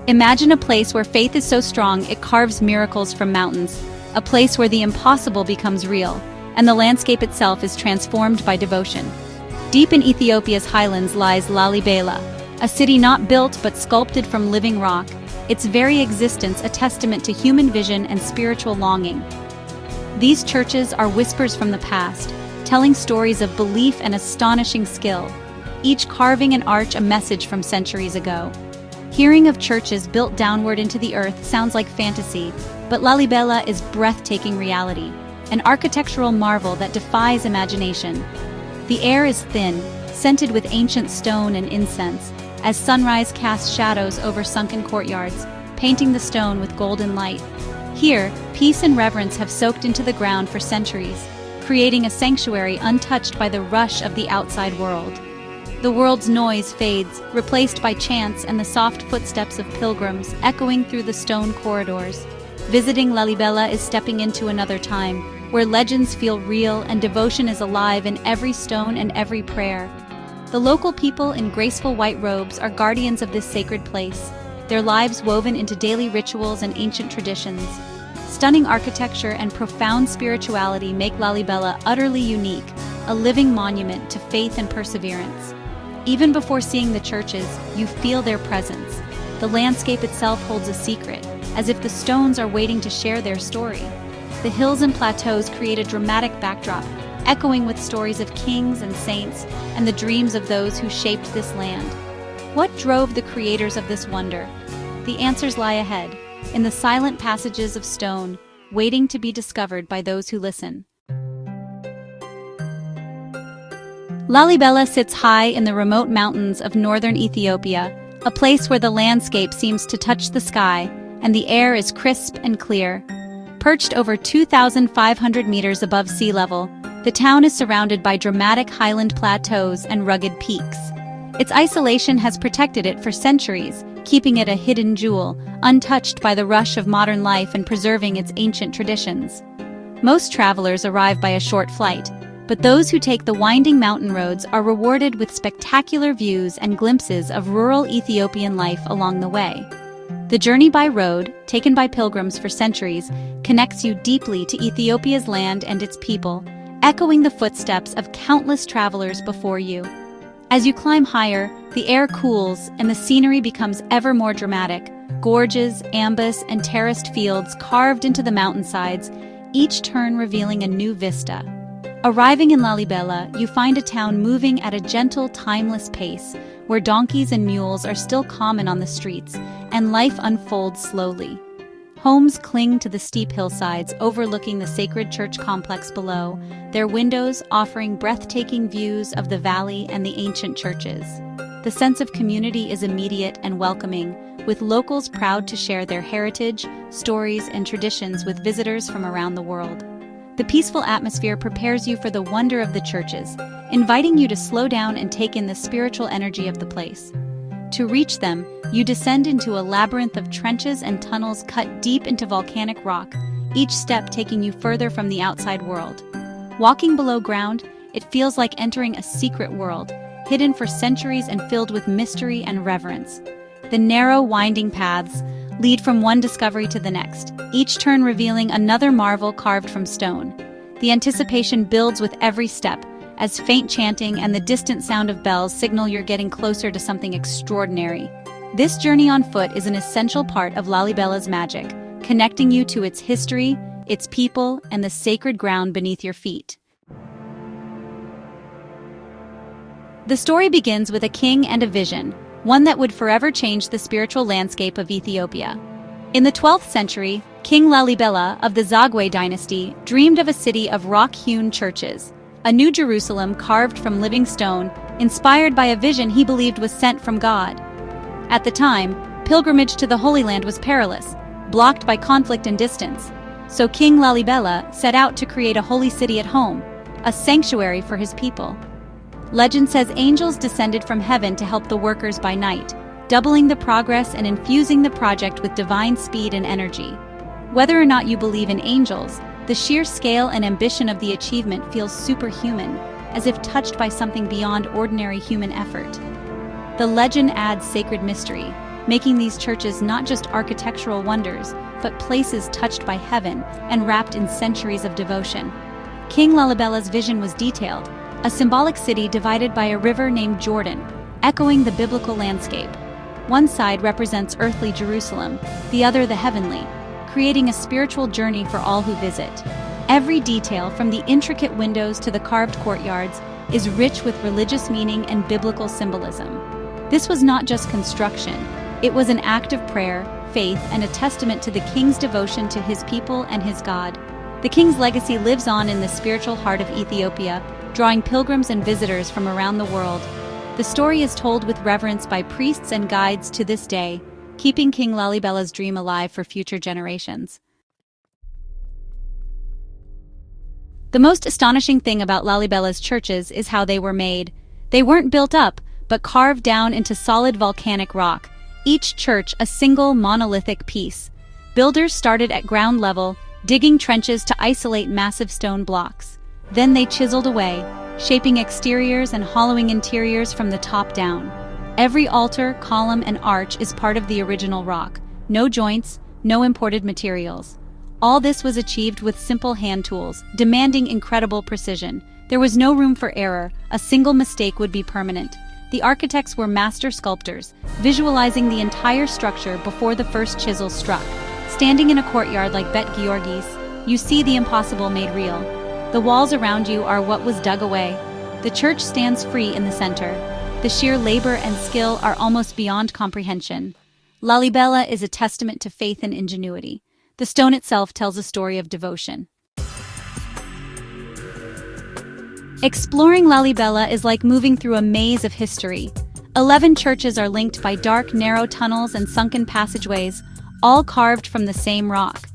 Imagine a place where faith is so strong it carves miracles from mountains, a place where the impossible becomes real, and the landscape itself is transformed by devotion. Deep in Ethiopia's highlands lies Lalibela, a city not built but sculpted from living rock, its very existence a testament to human vision and spiritual longing. These churches are whispers from the past, telling stories of belief and astonishing skill, each carving an arch a message from centuries ago. Hearing of churches built downward into the earth sounds like fantasy, but Lalibela is breathtaking reality, an architectural marvel that defies imagination. The air is thin, scented with ancient stone and incense, as sunrise casts shadows over sunken courtyards, painting the stone with golden light. Here, peace and reverence have soaked into the ground for centuries, creating a sanctuary untouched by the rush of the outside world. The world's noise fades, replaced by chants and the soft footsteps of pilgrims echoing through the stone corridors. Visiting Lalibela is stepping into another time, where legends feel real and devotion is alive in every stone and every prayer. The local people in graceful white robes are guardians of this sacred place, their lives woven into daily rituals and ancient traditions. Stunning architecture and profound spirituality make Lalibela utterly unique, a living monument to faith and perseverance. Even before seeing the churches, you feel their presence. The landscape itself holds a secret, as if the stones are waiting to share their story. The hills and plateaus create a dramatic backdrop, echoing with stories of kings and saints and the dreams of those who shaped this land. What drove the creators of this wonder? The answers lie ahead, in the silent passages of stone, waiting to be discovered by those who listen. Lalibela sits high in the remote mountains of northern Ethiopia, a place where the landscape seems to touch the sky and the air is crisp and clear. Perched over 2,500 meters above sea level, the town is surrounded by dramatic highland plateaus and rugged peaks. Its isolation has protected it for centuries, keeping it a hidden jewel, untouched by the rush of modern life and preserving its ancient traditions. Most travelers arrive by a short flight, but those who take the winding mountain roads are rewarded with spectacular views and glimpses of rural Ethiopian life along the way. The journey by road, taken by pilgrims for centuries, connects you deeply to Ethiopia's land and its people, echoing the footsteps of countless travelers before you. As you climb higher, the air cools and the scenery becomes ever more dramatic. Gorges, ambus, and terraced fields carved into the mountainsides, each turn revealing a new vista. Arriving in Lalibela, you find a town moving at a gentle, timeless pace, where donkeys and mules are still common on the streets, and life unfolds slowly. Homes cling to the steep hillsides overlooking the sacred church complex below, their windows offering breathtaking views of the valley and the ancient churches. The sense of community is immediate and welcoming, with locals proud to share their heritage, stories, and traditions with visitors from around the world. The peaceful atmosphere prepares you for the wonder of the churches, inviting you to slow down and take in the spiritual energy of the place. To reach them, you descend into a labyrinth of trenches and tunnels cut deep into volcanic rock, each step taking you further from the outside world. Walking below ground, it feels like entering a secret world, hidden for centuries and filled with mystery and reverence. The narrow, winding paths lead from one discovery to the next, each turn revealing another marvel carved from stone. The anticipation builds with every step, as faint chanting and the distant sound of bells signal you're getting closer to something extraordinary. This journey on foot is an essential part of Lalibela's magic, connecting you to its history, its people, and the sacred ground beneath your feet. The story begins with a king and a vision, one that would forever change the spiritual landscape of Ethiopia. In the 12th century, King Lalibela of the Zagwe dynasty dreamed of a city of rock-hewn churches, a new Jerusalem carved from living stone, inspired by a vision he believed was sent from God. At the time, pilgrimage to the Holy Land was perilous, blocked by conflict and distance. So King Lalibela set out to create a holy city at home, a sanctuary for his people. Legend says angels descended from heaven to help the workers by night, doubling the progress and infusing the project with divine speed and energy. Whether or not you believe in angels, the sheer scale and ambition of the achievement feels superhuman, as if touched by something beyond ordinary human effort. The legend adds sacred mystery. making these churches not just architectural wonders, but places touched by heaven and wrapped in centuries of devotion. King Lalibela's vision was detailed, a symbolic city divided by a river named Jordan, echoing the biblical landscape. One side represents earthly Jerusalem, the other the heavenly, creating a spiritual journey for all who visit. Every detail, from the intricate windows to the carved courtyards, is rich with religious meaning and biblical symbolism. This was not just construction, it was an act of prayer, faith, and a testament to the king's devotion to his people and his God. The king's legacy lives on in the spiritual heart of Ethiopia, drawing pilgrims and visitors from around the world. The story is told with reverence by priests and guides to this day, keeping King Lalibela's dream alive for future generations. The most astonishing thing about Lalibela's churches is how they were made. They weren't built up, but carved down into solid volcanic rock, each church a single monolithic piece. Builders started at ground level, digging trenches to isolate massive stone blocks. Then they chiseled away, shaping exteriors and hollowing interiors from the top down. Every altar, column, and arch is part of the original rock. No joints, no imported materials. All this was achieved with simple hand tools, demanding incredible precision. There was no room for error. A single mistake would be permanent. The architects were master sculptors, visualizing the entire structure before the first chisel struck. Standing in a courtyard like Bet Georgis, you see the impossible made real. The walls around you are what was dug away. The church stands free in the center. The sheer labor and skill are almost beyond comprehension. Lalibela is a testament to faith and ingenuity. The stone itself tells a story of devotion. Exploring Lalibela is like moving through a maze of history. 11 churches are linked by dark, narrow tunnels and sunken passageways, all carved from the same rock.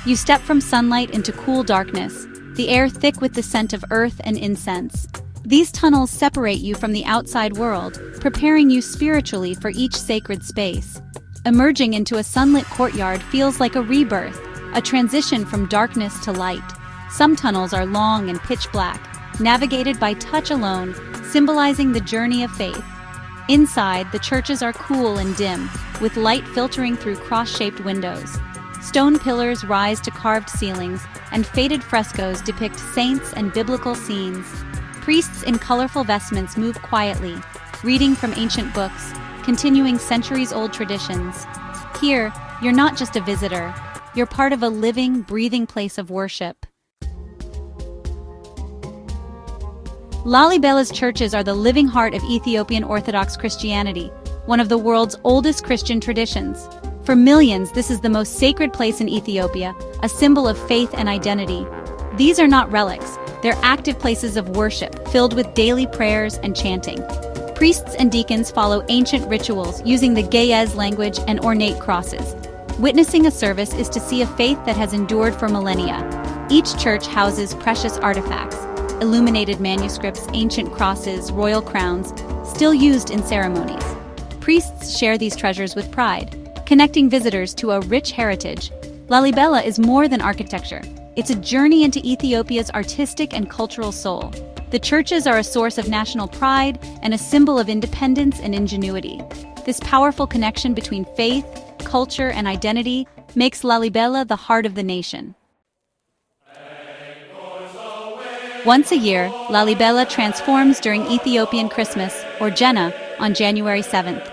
You step from sunlight into cool darkness, the air thick with the scent of earth and incense. These tunnels separate you from the outside world, preparing you spiritually for each sacred space. Emerging into a sunlit courtyard feels like a rebirth, a transition from darkness to light. Some tunnels are long and pitch black, navigated by touch alone, symbolizing the journey of faith. Inside, the churches are cool and dim, with light filtering through cross-shaped windows. Stone pillars rise to carved ceilings, and faded frescoes depict saints and biblical scenes. Priests in colorful vestments move quietly, reading from ancient books, continuing centuries-old traditions. Here, you're not just a visitor, you're part of a living, breathing place of worship. Lalibela's churches are the living heart of Ethiopian Orthodox Christianity, one of the world's oldest Christian traditions. For millions, this is the most sacred place in Ethiopia, a symbol of faith and identity. These are not relics, they're active places of worship, filled with daily prayers and chanting. Priests and deacons follow ancient rituals using the Ge'ez language and ornate crosses. Witnessing a service is to see a faith that has endured for millennia. Each church houses precious artifacts, illuminated manuscripts, ancient crosses, royal crowns, still used in ceremonies. Priests share these treasures with pride, connecting visitors to a rich heritage. Lalibela is more than architecture. It's a journey into Ethiopia's artistic and cultural soul. The churches are a source of national pride and a symbol of independence and ingenuity. This powerful connection between faith, culture, and identity makes Lalibela the heart of the nation. Once a year, Lalibela transforms during Ethiopian Christmas, or Jena, on January 7th.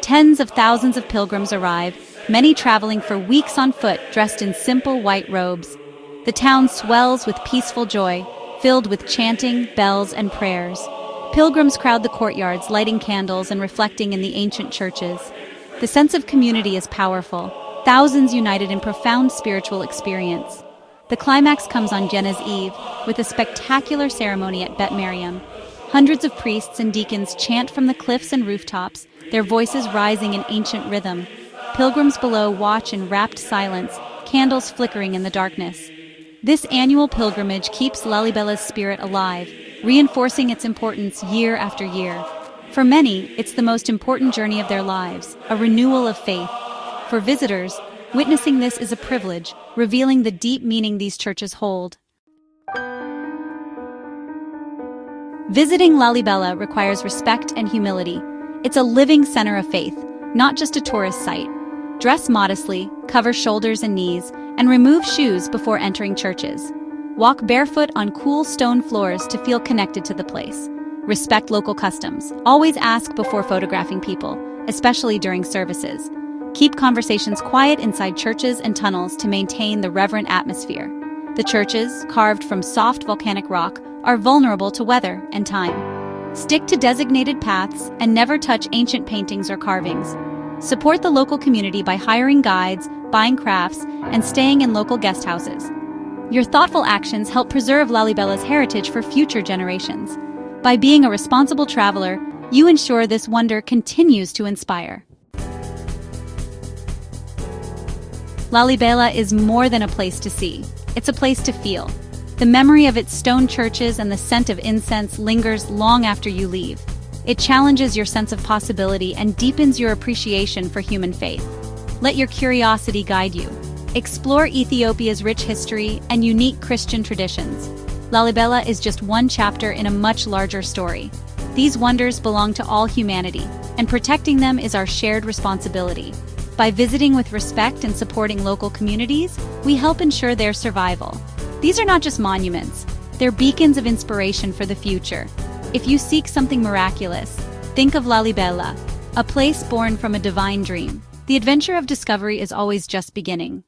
Tens of thousands of pilgrims arrive, many traveling for weeks on foot dressed in simple white robes. The town swells with peaceful joy, filled with chanting, bells, and prayers. Pilgrims crowd the courtyards, lighting candles and reflecting in the ancient churches. The sense of community is powerful, thousands united in profound spiritual experience. The climax comes on Jena's Eve, with a spectacular ceremony at Bet Miriam. Hundreds of priests and deacons chant from the cliffs and rooftops, their voices rising in ancient rhythm. Pilgrims below watch in rapt silence, candles flickering in the darkness. This annual pilgrimage keeps Lalibela's spirit alive, reinforcing its importance year after year. For many, it's the most important journey of their lives, a renewal of faith. For visitors, witnessing this is a privilege, revealing the deep meaning these churches hold. Visiting Lalibela requires respect and humility. It's a living center of faith, not just a tourist site. Dress modestly, cover shoulders and knees, and remove shoes before entering churches. Walk barefoot on cool stone floors to feel connected to the place. Respect local customs. Always ask before photographing people, especially during services. Keep conversations quiet inside churches and tunnels to maintain the reverent atmosphere. The churches, carved from soft volcanic rock, are vulnerable to weather and time. Stick to designated paths and never touch ancient paintings or carvings. Support the local community by hiring guides, buying crafts, and staying in local guest houses. Your thoughtful actions help preserve Lalibela's heritage for future generations. By being a responsible traveler, you ensure this wonder continues to inspire. Lalibela is more than a place to see. It's a place to feel. The memory of its stone churches and the scent of incense lingers long after you leave. It challenges your sense of possibility and deepens your appreciation for human faith. Let your curiosity guide you. Explore Ethiopia's rich history and unique Christian traditions. Lalibela is just one chapter in a much larger story. These wonders belong to all humanity, and protecting them is our shared responsibility. By visiting with respect and supporting local communities, we help ensure their survival. These are not just monuments, they're beacons of inspiration for the future. If you seek something miraculous, think of Lalibela, a place born from a divine dream. The adventure of discovery is always just beginning.